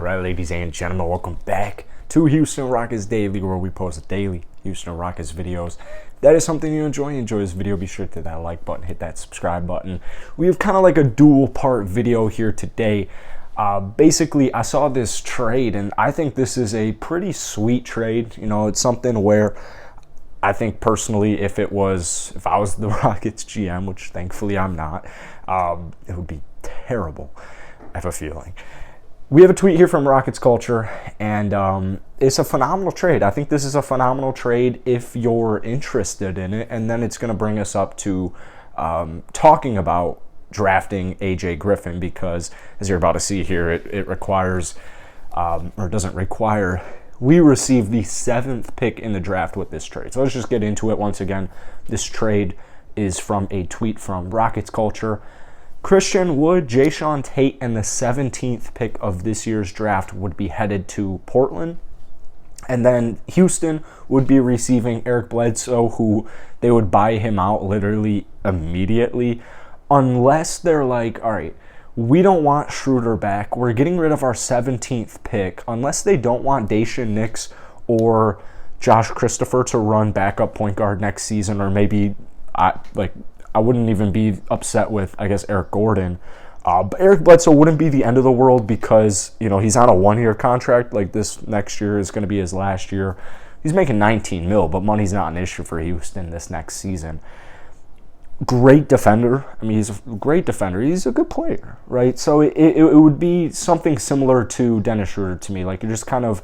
Alright, ladies and gentlemen, welcome back to Houston Rockets Daily, where we post daily Houston Rockets videos. If that is something you enjoy this video, be sure to hit that like button, hit that subscribe button. We have kind of like a dual part video here today. Basically, I saw this trade, and I think this is a pretty sweet trade. You know, it's something where I think personally, if I was the Rockets GM, which thankfully I'm not, it would be terrible, I have a feeling. We have a tweet here from Rockets Culture, and it's a phenomenal trade. I think this is a phenomenal trade if you're interested in it, and then it's going to bring us up to talking about drafting AJ Griffin, because as you're about to see here, it requires, or doesn't require, we received the 7th pick in the draft with this trade. So let's just get into it. Once again, this trade is from a tweet from Rockets Culture. Christian Wood, Jayshawn Tate, and the 17th pick of this year's draft would be headed to Portland. And then Houston would be receiving Eric Bledsoe, who they would buy him out literally immediately. Unless they're like, all right, we don't want Schroeder back. We're getting rid of our 17th pick. Unless they don't want Daishen Nix or Josh Christopher to run backup point guard next season, or maybe I wouldn't even be upset with, I guess, Eric Gordon. But Eric Bledsoe wouldn't be the end of the world because, you know, he's on a 1-year contract. Like, this next year is going to be his last year. He's making $19 million, but money's not an issue for Houston this next season. Great defender. I mean, he's a great defender. He's a good player, right? So it would be something similar to Dennis Schroeder to me. Like, you're just kind of,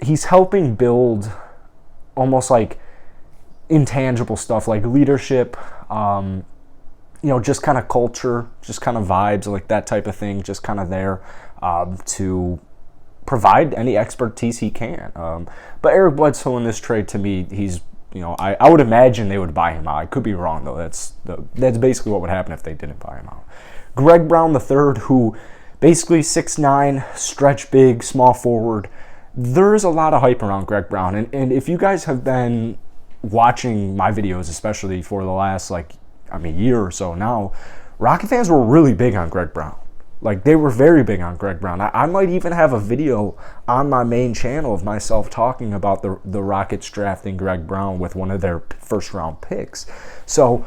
he's helping build almost like intangible stuff like leadership, just kind of culture, just kind of vibes, like that type of thing, just kind of there to provide any expertise he can. But Eric Bledsoe in this trade, to me, he's, I would imagine they would buy him out. I could be wrong, though. That's basically what would happen if they didn't buy him out. Greg Brown III, who basically 6'9", stretch big, small forward. There's a lot of hype around Greg Brown. And if you guys have been watching my videos, especially for the last, year or so now, Rocket fans were really big on Greg Brown. Like, they were very big on Greg Brown. I might even have a video on my main channel of myself talking about the Rockets drafting Greg Brown with one of their first-round picks. So,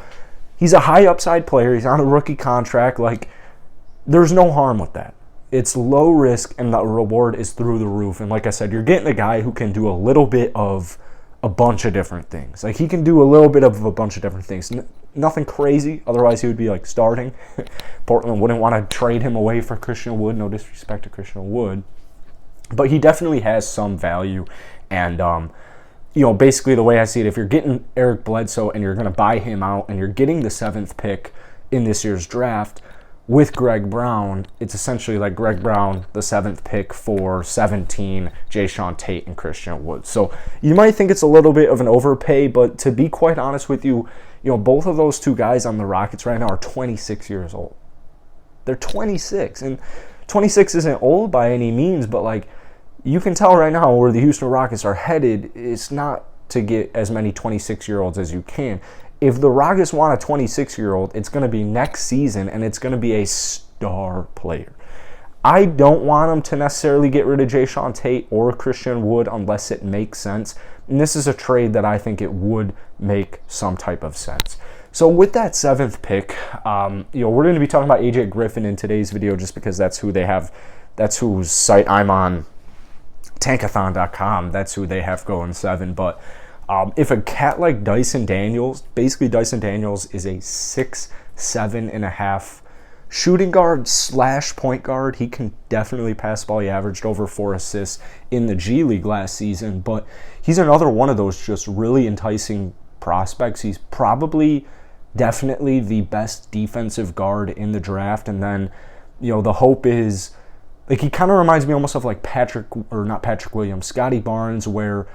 he's a high upside player. He's on a rookie contract. Like, there's no harm with that. It's low risk, and the reward is through the roof. And like I said, you're getting a guy who can do a little bit of a bunch of different things. Like, he can do a little bit of a bunch of different things. Nothing crazy. Otherwise, he would be, starting. Portland wouldn't want to trade him away for Christian Wood. No disrespect to Christian Wood. But he definitely has some value. And, basically the way I see it, if you're getting Eric Bledsoe and you're going to buy him out and you're getting the 7th pick in this year's draft with Greg Brown, it's essentially like Greg Brown, the 7th pick for 17, Jayshawn Tate, and Christian Wood. So you might think it's a little bit of an overpay, but to be quite honest with you, both of those two guys on the Rockets right now are 26 years old. They're 26, and 26 isn't old by any means, but you can tell right now where the Houston Rockets are headed. It's not to get as many 26-year-olds as you can. If the Rockets want a 26-year-old, it's going to be next season, and it's going to be a star player. I don't want them to necessarily get rid of Jayshawn Tate or Christian Wood unless it makes sense. And this is a trade that I think it would make some type of sense. So with that 7th pick, we're going to be talking about AJ Griffin in today's video just because that's who they have. That's whose site I'm on, tankathon.com. That's who they have going 7. But if a cat like Dyson Daniels, basically Dyson Daniels is a 6'7.5" shooting guard / point guard. He can definitely pass the ball. He averaged over 4 assists in the G League last season, but he's another one of those just really enticing prospects. He's probably definitely the best defensive guard in the draft, and then, the hope is, he kind of reminds me almost of Scotty Barnes, where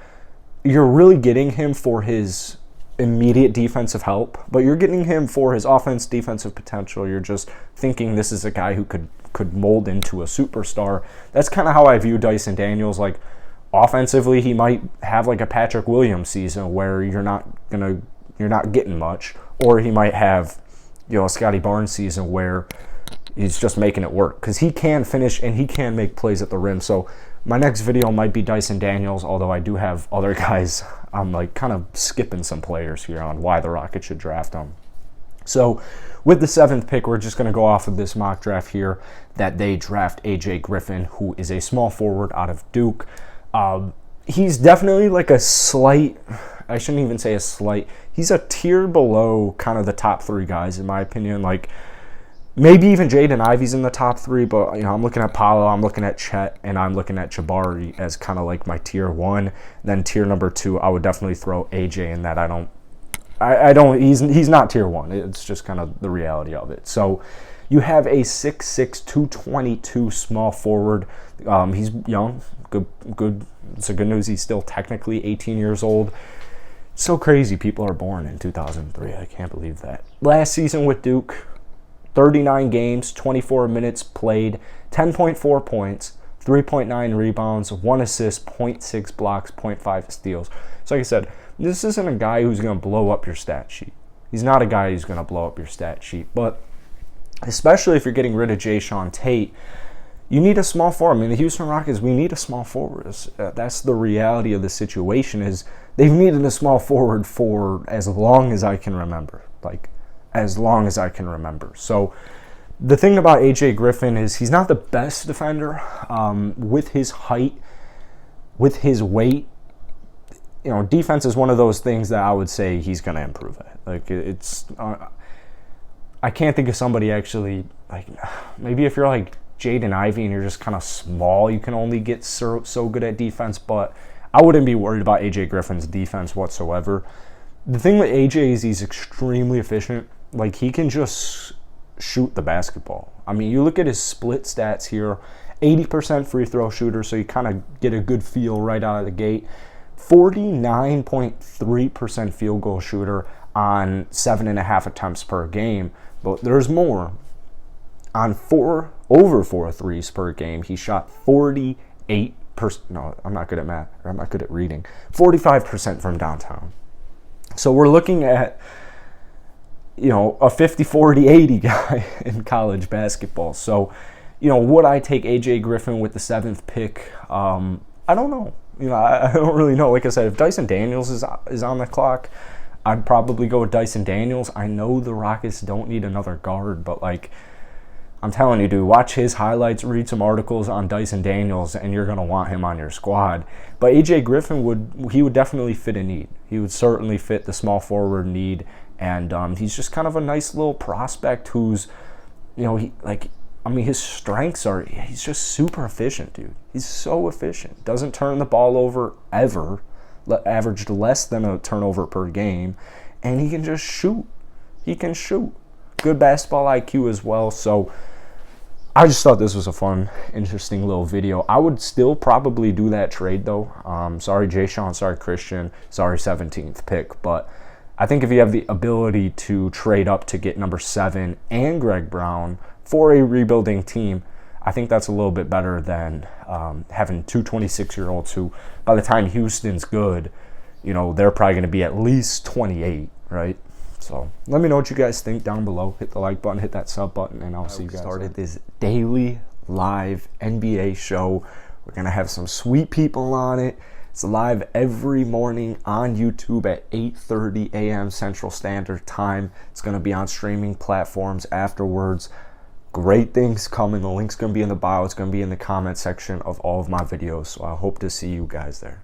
you're really getting him for his immediate defensive help, but you're getting him for his defensive potential. You're just thinking this is a guy who could mold into a superstar. That's kind of how I view Dyson Daniels. Offensively, he might have a Patrick Williams season where you're not getting much, or he might have, a Scotty Barnes season where he's just making it work because he can finish and he can make plays at the rim. So my next video might be Dyson Daniels, although I do have other guys. I'm like kind of skipping some players here on why the Rockets should draft them. So with the 7th pick, we're just going to go off of this mock draft here that they draft AJ Griffin, who is a small forward out of Duke. He's definitely like a slight, I shouldn't even say a slight, he's a tier below kind of the top 3 guys in my opinion. Like maybe even Jaden Ivey's in the top 3, but you know, I'm looking at Paolo, I'm looking at Chet, and I'm looking at Jabari as kind of like my tier 1. Then tier number 2, I would definitely throw AJ in that. I don't, he's not tier 1. It's just kind of the reality of it. So you have a 6'6", 222 small forward. He's young, good. It's a good news. He's still technically 18 years old. So crazy people are born in 2003. I can't believe that. Last season with Duke, 39 games, 24 minutes played, 10.4 points, 3.9 rebounds, 1 assist, 0.6 blocks, 0.5 steals. So like I said, this isn't a guy who's going to blow up your stat sheet. He's not a guy who's going to blow up your stat sheet. But especially if you're getting rid of Jae'Sean Tate, you need a small forward. I mean, the Houston Rockets, we need a small forward. That's the reality of the situation, is they've needed a small forward for as long as I can remember. Like, as long as I can remember. So the thing about AJ Griffin is he's not the best defender. With his height, with his weight, you know, defense is one of those things that I would say he's going to improve at. Like, it's, I can't think of somebody actually, like, maybe if you're like Jaden Ivey and you're just kind of small, you can only get so good at defense, but I wouldn't be worried about AJ Griffin's defense whatsoever. The thing with AJ is he's extremely efficient. Like, he can just shoot the basketball. I mean, you look at his split stats here, 80% free throw shooter, so you kind of get a good feel right out of the gate. 49.3% field goal shooter on 7.5 attempts per game. But there's more. On over 4 threes per game, he shot 48%. No, I'm not good at math. Or I'm not good at reading. 45% from downtown. So we're looking at, you know, a 50-40-80 guy in college basketball. So, you know, would I take AJ Griffin with the 7th pick? I don't know. You know, I don't really know. Like I said, if Dyson Daniels is on the clock, I'd probably go with Dyson Daniels. I know the Rockets don't need another guard, but like, I'm telling you, dude, watch his highlights, read some articles on Dyson Daniels, and you're going to want him on your squad. But AJ Griffin would definitely fit a need. He would certainly fit the small forward need, and he's just kind of a nice little prospect who's, you know, his strengths are, he's just super efficient, dude. He's so efficient. Doesn't turn the ball over ever, averaged less than a turnover per game, and he can just shoot. He can shoot. Good basketball IQ as well. So I just thought this was a fun, interesting little video. I would still probably do that trade, though. Sorry, Jae'Sean. Sorry, Christian. Sorry, 17th pick. But I think if you have the ability to trade up to get number 7 and Greg Brown for a rebuilding team, I think that's a little bit better than having 2 26-year-olds who, by the time Houston's good, you know, they're probably going to be at least 28, right? So let me know what you guys think down below. Hit the like button, hit that sub button, and I'll see you guys. Started this daily live NBA show. We're going to have some sweet people on it. It's live every morning on YouTube at 8:30 a.m. Central Standard Time. It's going to be on streaming platforms afterwards. Great things coming. The link's going to be in the bio. It's going to be in the comment section of all of my videos. So I hope to see you guys there.